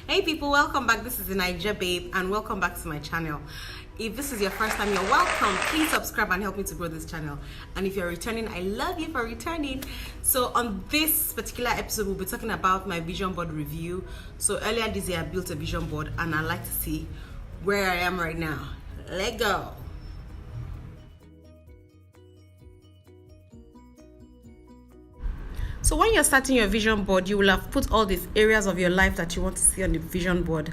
Hey people, welcome back. This is the Niger Babe and welcome back to my channel. If this is your first time, you're welcome. Please subscribe and help me to grow this channel. And if you're returning, I love you for returning. So on this particular episode, we'll be talking about my vision board review. So earlier this year, I built a vision board and I'd like to see where I am right now. Let's go. So when you're starting your vision board, you will have put all these areas of your life that you want to see on the vision board.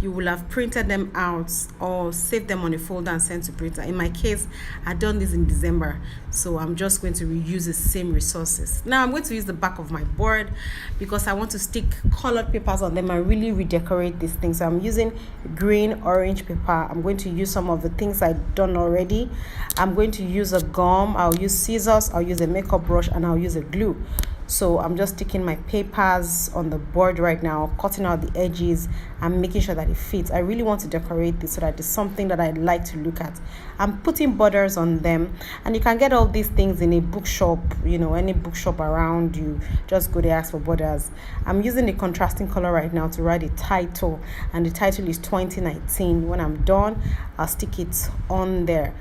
You will have printed them out or saved them on a folder and sent to printer. In my case, I've done this in December, so I'm just going to reuse the same resources. Now I'm going to use the back of my board because I want to stick colored papers on them and really redecorate these things. So I'm using green, orange paper. I'm going to use some of the things I've done already. I'm going to use a gum, I'll use scissors, I'll use a makeup brush, and I'll use a glue. So I'm just sticking my papers on the board right now, cutting out the edges and making sure that it fits. I really want to decorate this so that it's something that I'd like to look at. I'm putting borders on them, and you can get all these things in a bookshop, any bookshop around you. Just go there, ask for borders. I'm using the contrasting color right now to write a title, and the title is 2019. When I'm done, I'll stick it on there.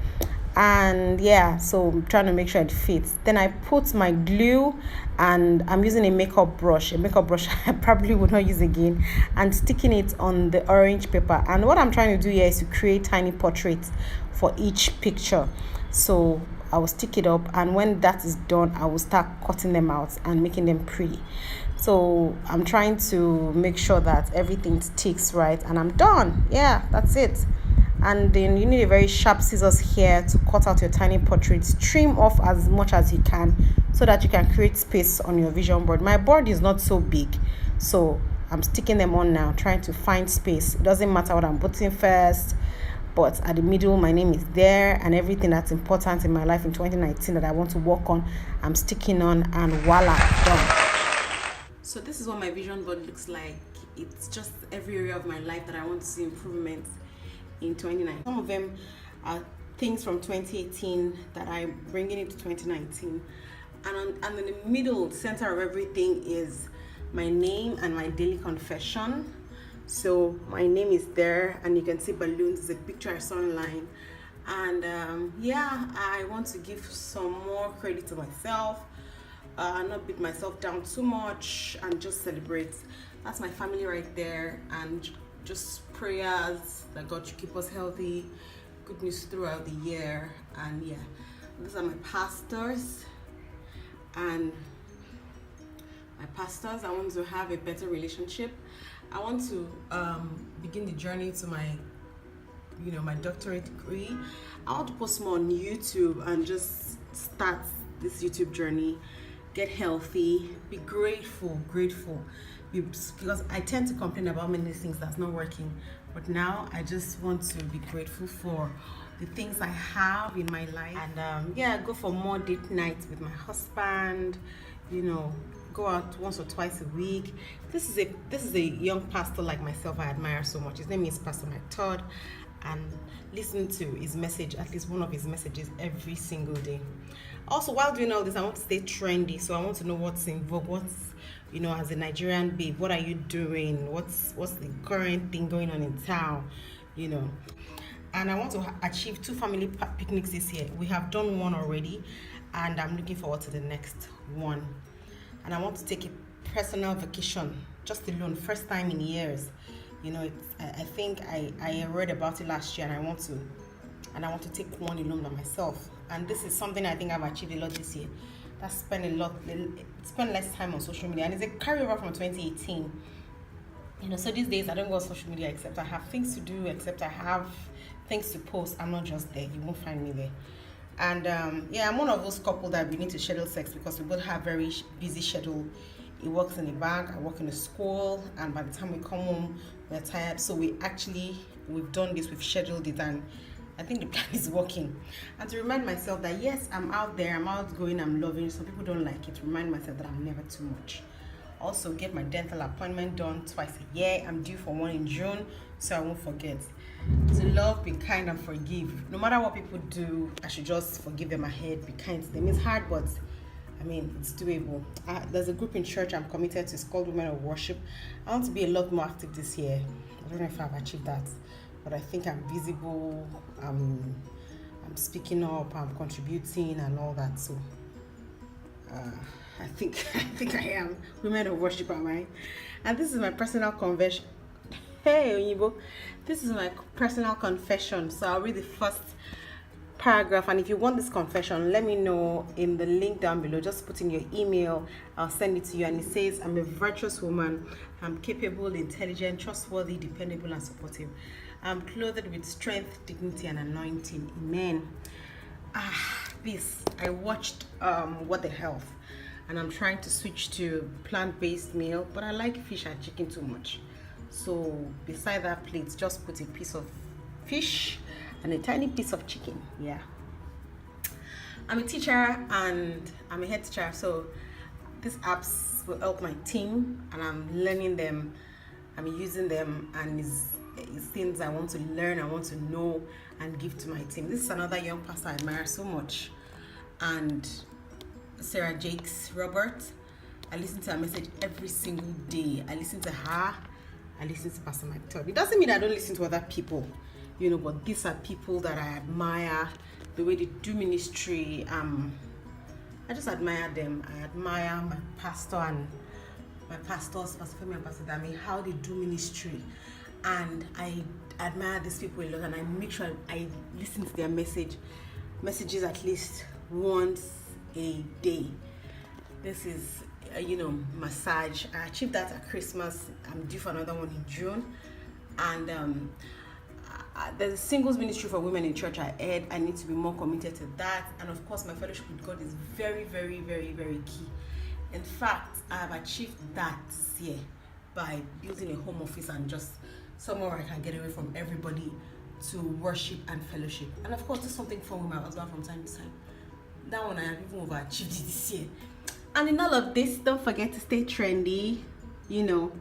And yeah, so I'm trying to make sure it fits. Then I put my glue, and I'm using a makeup brush I probably would not use again, and sticking it on the orange paper. And what I'm trying to do here is to create tiny portraits for each picture. So I will stick it up, and when that is done, I will start cutting them out and making them pretty. So I'm trying to make sure that everything sticks right, and I'm done. Yeah, that's it. And then you need a very sharp scissors here to cut out your tiny portraits. Trim off as much as you can so that you can create space on your vision board. My board is not so big, so I'm sticking them on now, trying to find space. It doesn't matter what I'm putting first, but at the middle my name is there, and everything that's important in my life in 2019 that I want to work on, I'm sticking on, and voila, done. So this is what my vision board looks like. It's just every area of my life that I want to see improvements in 2019. Some of them are things from 2018 that I'm bringing into 2019, and in the middle center of everything is my name and my daily confession. So my name is there, and you can see balloons. It's a picture I saw online, and I want to give some more credit to myself, not beat myself down too much, and just celebrate. That's my family right there, and just prayers that God should keep us healthy, good news throughout the year. And yeah, these are my pastors, and I want to have a better relationship. I want to begin the journey to my my doctorate degree. I want to post more on YouTube and just start this YouTube journey, get healthy, be grateful, because I tend to complain about many things that's not working, but now I just want to be grateful for the things I have in my life. And go for more date nights with my husband, go out once or twice a week. This is a young pastor like myself I admire so much. His name is Pastor Mike Todd, and listen to his message, at least one of his messages, every single day. Also, while doing all this, I want to stay trendy, so I want to know what's in vogue, as a Nigerian babe, what are you doing? What's the current thing going on in town? And I want to achieve 2 family picnics this year. We have done one already, and I'm looking forward to the next one. And I want to take a personal vacation, just alone, first time in years. I think I read about it last year, and I want to take one alone by myself. And this is something I think I've achieved a lot this year. That's spend less time on social media, and it's a carryover from 2018. So these days I don't go on social media except I have things to do, except I have things to post. I'm not just there. You won't find me there. And I'm one of those couple that we need to schedule sex because we both have very busy schedule. He works in a bank, I work in a school, and by the time we come home, we're tired. So we've done this, we've scheduled it, and I think the plan is working. And to remind myself that yes, I'm out there, I'm outgoing, I'm loving. Some people don't like it. Remind myself that I'm never too much. Also, get my dental appointment done twice a year. I'm due for one in June, so I won't forget. To love, be kind, and forgive. No matter what people do, I should just forgive them ahead, be kind to them. It's hard, but I mean, it's doable. There's a group in church I'm committed to. It's called Women of Worship. I want to be a lot more active this year. I don't know if I've achieved that, but I think I'm visible. I'm speaking up. I'm contributing and all that. So I think I am. Women of Worship, am I? And this is my personal confession. Hey, Onyibo. This is my personal confession. So I'll read the first paragraph, and if you want this confession, let me know in the link down below. Just put in your email, I'll send it to you. And it says, I'm a virtuous woman. I'm capable, intelligent, trustworthy, dependable, and supportive. I'm clothed with strength, dignity, and anointing. Amen. I watched What the Health, and I'm trying to switch to plant-based meal, but I like fish and chicken too much. So beside that plate, just put a piece of fish and a tiny piece of chicken. Yeah, I'm a teacher and I'm a head teacher, so these apps will help my team, and I'm learning them, I'm using them, and it's things I want to learn, I want to know and give to my team. This is another young pastor I admire so much, and Sarah Jakes Robert. I listen to her message every single day. I listen to her, I listen to Pastor Mike Todd. It doesn't mean I don't listen to other people, but these are people that I admire, the way they do ministry. I just admire them. I admire my pastor and my pastors, Pastor Femi and Pastor Dami, how they do ministry. And I admire these people a lot, and I make sure I listen to their messages at least once a day. This is massage. I achieved that at Christmas. I'm due for another one in June. And there's a singles ministry for women in church. I need to be more committed to that. And of course, my fellowship with God is very, very, very, very key. In fact, I have achieved that this year by building a home office and just somewhere where I can get away from everybody to worship and fellowship. And of course, do something fun with my husband from time to time. That one I have even overachieved it this year. And in all of this, don't forget to stay trendy. Don't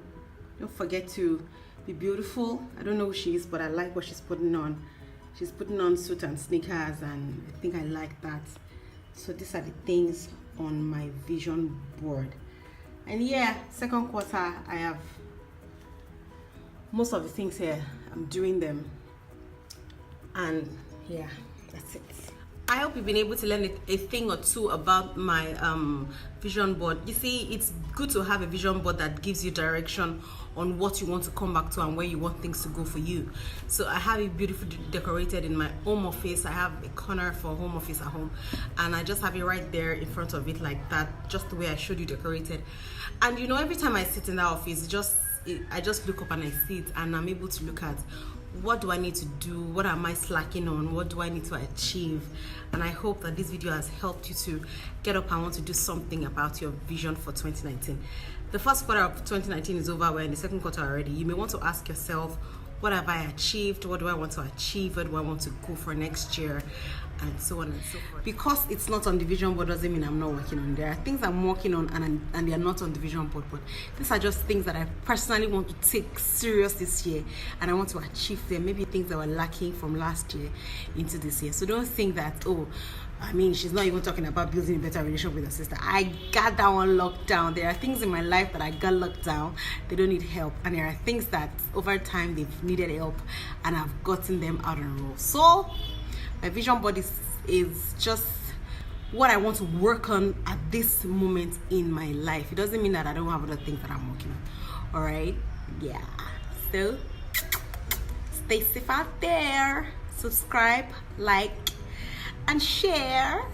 forget to be beautiful. I don't know who she is, but I like what she's putting on. She's putting on suit and sneakers, and I think I like that. So these are the things on my vision board. And yeah, second quarter, I have most of the things here. I'm doing them. And yeah, that's it. I hope you've been able to learn a thing or two about my vision board. You see, it's good to have a vision board that gives you direction on what you want to come back to and where you want things to go for you. So I have it beautifully decorated in my home office. I have a corner for home office at home, and I just have it right there in front of it like that, just the way I showed you decorated. And every time I sit in that office, I just look up and I see it, and I'm able to look at what do I need to do, what am I slacking on, what do I need to achieve. And I hope that this video has helped you to get up and want to do something about your vision for 2019. The first quarter of 2019 is over. We're in the second quarter already. You may want to ask yourself, what have I achieved? What do I want to achieve? Where do I want to go for next year? And so on and so forth. Because it's not on the vision board doesn't mean I'm not working on it. There are things I'm working on and they are not on the vision board, but these are just things that I personally want to take serious this year, and I want to achieve them. Maybe things that were lacking from last year into this year. So don't think that, she's not even talking about building a better relationship with her sister. I got that one locked down. There are things in my life that I got locked down. They don't need help. And there are things that over time they've needed help, and I've gotten them out on a roll. So my vision board is just what I want to work on at this moment in my life. It doesn't mean that I don't have other things that I'm working on. All right? Yeah. So stay safe out there. Subscribe, like, and share.